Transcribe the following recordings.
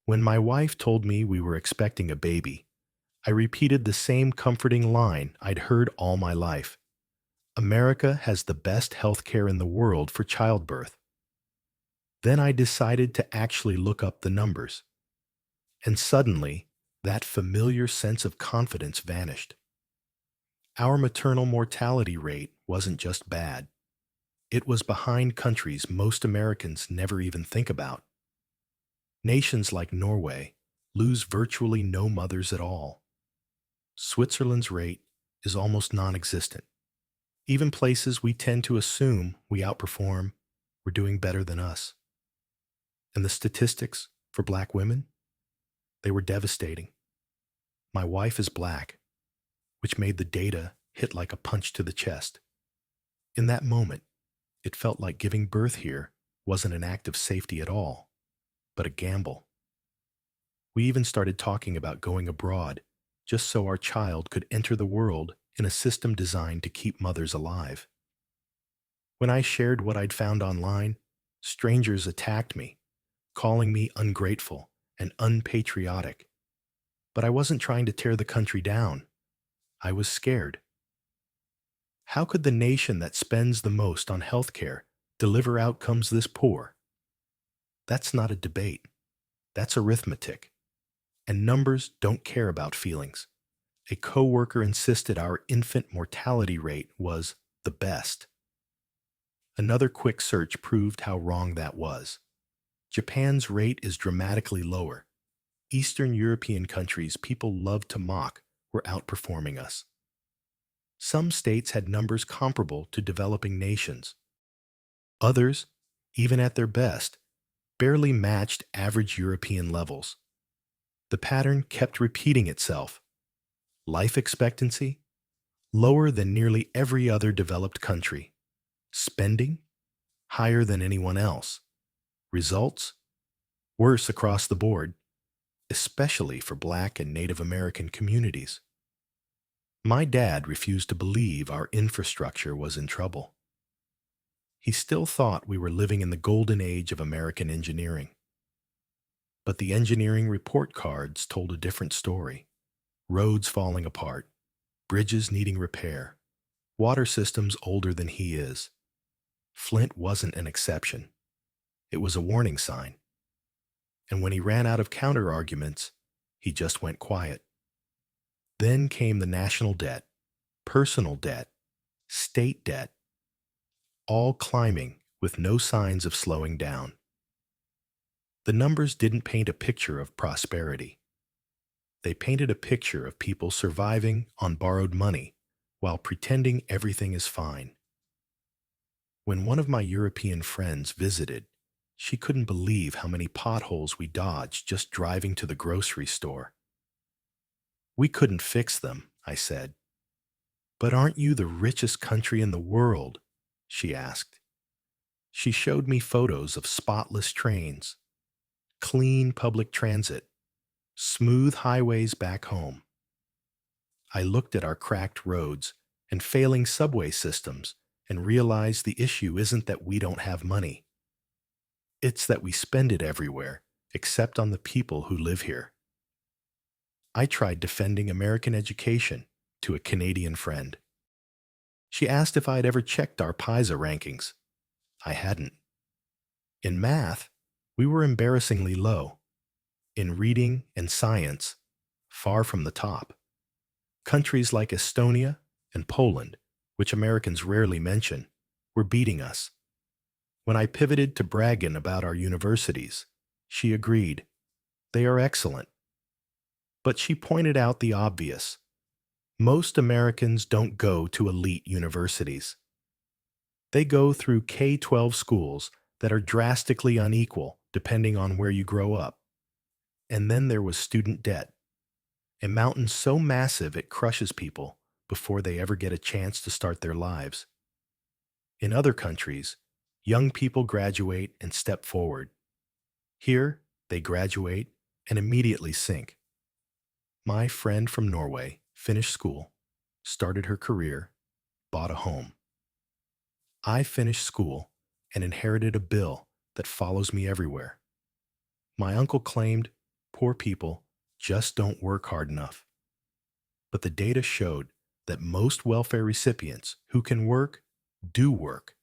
When my wife told me we were expecting a baby, I repeated the same comforting line I'd heard all my life. America has the best healthcare in the world for childbirth. Then I decided to actually look up the numbers. And suddenly, that familiar sense of confidence vanished. Our maternal mortality rate wasn't just bad. It was behind countries most Americans never even think about. Nations like Norway lose virtually no mothers at all. Switzerland's rate is almost non-existent. Even places we tend to assume we outperform were doing better than us. And the statistics for black women? They were devastating. My wife is black, which made the data hit like a punch to the chest. In that moment, it felt like giving birth here wasn't an act of safety at all, but a gamble. We even started talking about going abroad just so our child could enter the world in a system designed to keep mothers alive. When I shared what I'd found online, strangers attacked me, calling me ungrateful and unpatriotic. But I wasn't trying to tear the country down. I was scared. How could the nation that spends the most on healthcare deliver outcomes this poor? That's not a debate. That's arithmetic. And numbers don't care about feelings. A coworker insisted our infant mortality rate was the best. Another quick search proved how wrong that was. Japan's rate is dramatically lower. Eastern European countries people love to mock were outperforming us. Some states had numbers comparable to developing nations. Others, even at their best, barely matched average European levels. The pattern kept repeating itself. Life expectancy, lower than nearly every other developed country. Spending, higher than anyone else. Results, worse across the board, especially for Black and Native American communities. My dad refused to believe our infrastructure was in trouble. He still thought we were living in the golden age of American engineering. But the engineering report cards told a different story. Roads falling apart, bridges needing repair, water systems older than he is. Flint wasn't an exception. It was a warning sign. And when he ran out of counter-arguments, he just went quiet. Then came the national debt, personal debt, state debt, all climbing with no signs of slowing down. The numbers didn't paint a picture of prosperity. They painted a picture of people surviving on borrowed money while pretending everything is fine. When one of my European friends visited, she couldn't believe how many potholes we dodged just driving to the grocery store. We couldn't fix them, I said. But aren't you the richest country in the world? She asked. She showed me photos of spotless trains, clean public transit, smooth highways back home. I looked at our cracked roads and failing subway systems and realized the issue isn't that we don't have money. It's that we spend it everywhere, except on the people who live here. I tried defending American education to a Canadian friend. She asked if I had ever checked our PISA rankings. I hadn't. In math, we were embarrassingly low. In reading and science, far from the top. Countries like Estonia and Poland, which Americans rarely mention, were beating us. When I pivoted to bragging about our universities, she agreed. They are excellent. But she pointed out the obvious. Most Americans don't go to elite universities. They go through K-12 schools that are drastically unequal depending on where you grow up. And then there was student debt, a mountain so massive it crushes people before they ever get a chance to start their lives. In other countries, young people graduate and step forward. Here, they graduate and immediately sink. My friend from Norway finished school, started her career, bought a home. I finished school and inherited a bill that follows me everywhere. My uncle claimed Poor people just don't work hard enough. But the data showed that most welfare recipients who can work do work,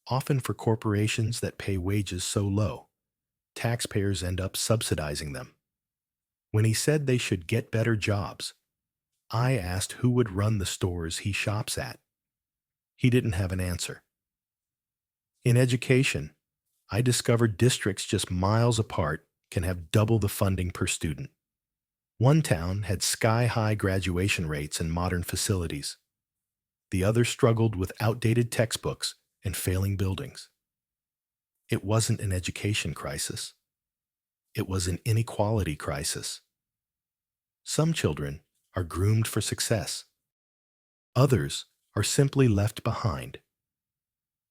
often for corporations that pay wages so low, taxpayers end up subsidizing them. When he said they should get better jobs, I asked who would run the stores he shops at. He didn't have an answer. In education, I discovered districts just miles apart can have double the funding per student. One town had sky-high graduation rates and modern facilities. The other struggled with outdated textbooks and failing buildings. It wasn't an education crisis. It was an inequality crisis. Some children are groomed for success. Others are simply left behind.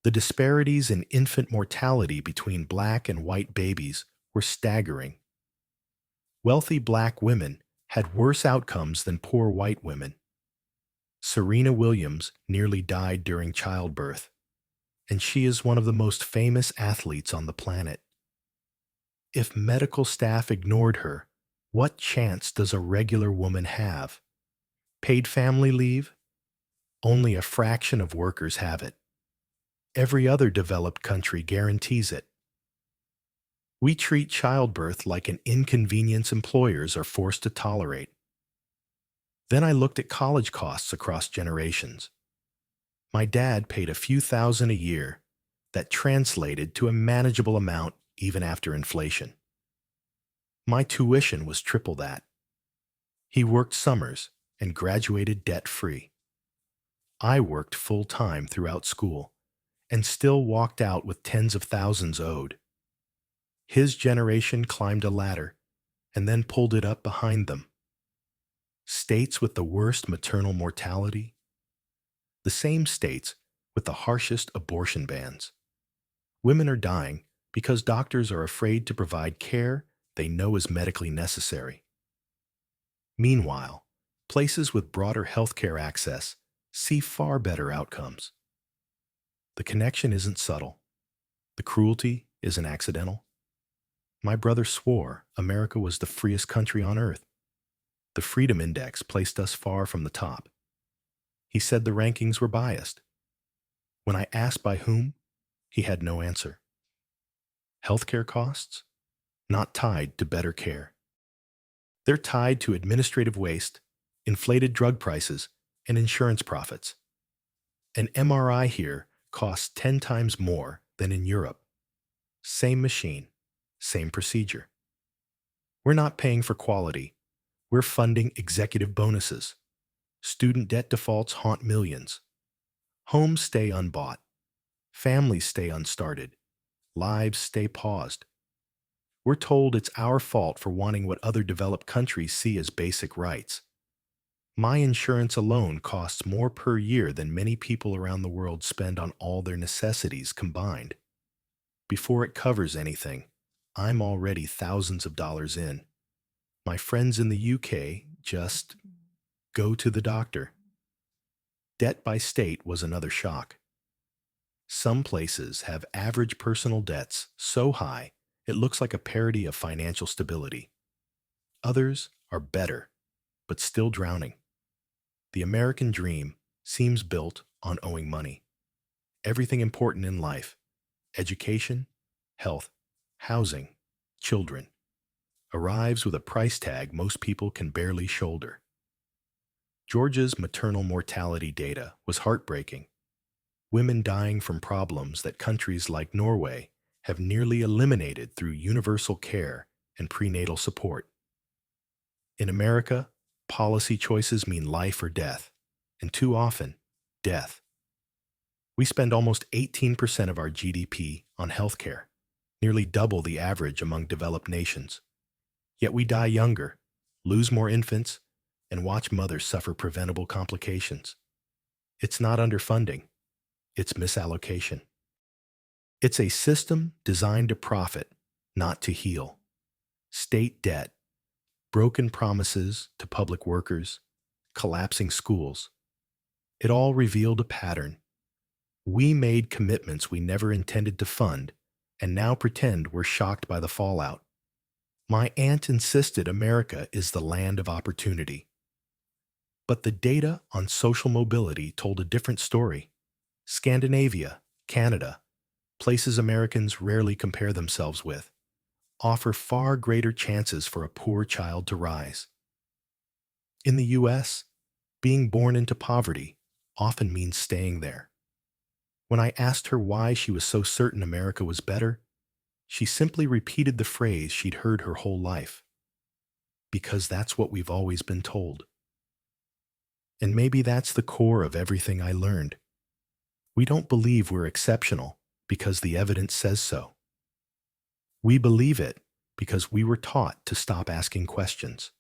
The disparities in infant mortality between black and white babies were staggering. Wealthy black women had worse outcomes than poor white women. Serena Williams nearly died during childbirth, and she is one of the most famous athletes on the planet. If medical staff ignored her, what chance does a regular woman have? Paid family leave? Only a fraction of workers have it. Every other developed country guarantees it. We treat childbirth like an inconvenience employers are forced to tolerate. Then I looked at college costs across generations. My dad paid a few thousand a year that translated to a manageable amount even after inflation. My tuition was triple that. He worked summers and graduated debt-free. I worked full-time throughout school and still walked out with tens of thousands owed. His generation climbed a ladder and then pulled it up behind them. States with the worst maternal mortality, the same states with the harshest abortion bans. Women are dying because doctors are afraid to provide care they know is medically necessary. Meanwhile, places with broader healthcare access see far better outcomes. The connection isn't subtle. The cruelty isn't accidental. My brother swore America was the freest country on earth. The Freedom Index placed us far from the top. He said the rankings were biased. When I asked by whom, he had no answer. Healthcare costs? Not tied to better care. They're tied to administrative waste, inflated drug prices, and insurance profits. An MRI here costs 10 times more than in Europe. Same machine, same procedure. We're not paying for quality. We're funding executive bonuses. Student debt defaults haunt millions. Homes stay unbought. Families stay unstarted. Lives stay paused. We're told it's our fault for wanting what other developed countries see as basic rights. My insurance alone costs more per year than many people around the world spend on all their necessities combined. Before it covers anything, I'm already thousands of dollars in. My friends in the UK just go to the doctor. Debt by state was another shock. Some places have average personal debts so high it looks like a parody of financial stability. Others are better, but still drowning. The American dream seems built on owing money. Everything important in life, education, health, housing, children, arrives with a price tag most people can barely shoulder. Georgia's maternal mortality data was heartbreaking. Women dying from problems that countries like Norway have nearly eliminated through universal care and prenatal support. In America, policy choices mean life or death, and too often, death. We spend almost 18% of our GDP on healthcare, nearly double the average among developed nations. Yet we die younger, lose more infants, and watch mothers suffer preventable complications. It's not underfunding, it's misallocation. It's a system designed to profit, not to heal. State debt, broken promises to public workers, collapsing schools. It all revealed a pattern. We made commitments we never intended to fund and now pretend we're shocked by the fallout. My aunt insisted America is the land of opportunity. But the data on social mobility told a different story. Scandinavia, Canada, places Americans rarely compare themselves with, offer far greater chances for a poor child to rise. In the US, being born into poverty often means staying there. When I asked her why she was so certain America was better, she simply repeated the phrase she'd heard her whole life. Because that's what we've always been told. And maybe that's the core of everything I learned. We don't believe we're exceptional because the evidence says so. We believe it because we were taught to stop asking questions.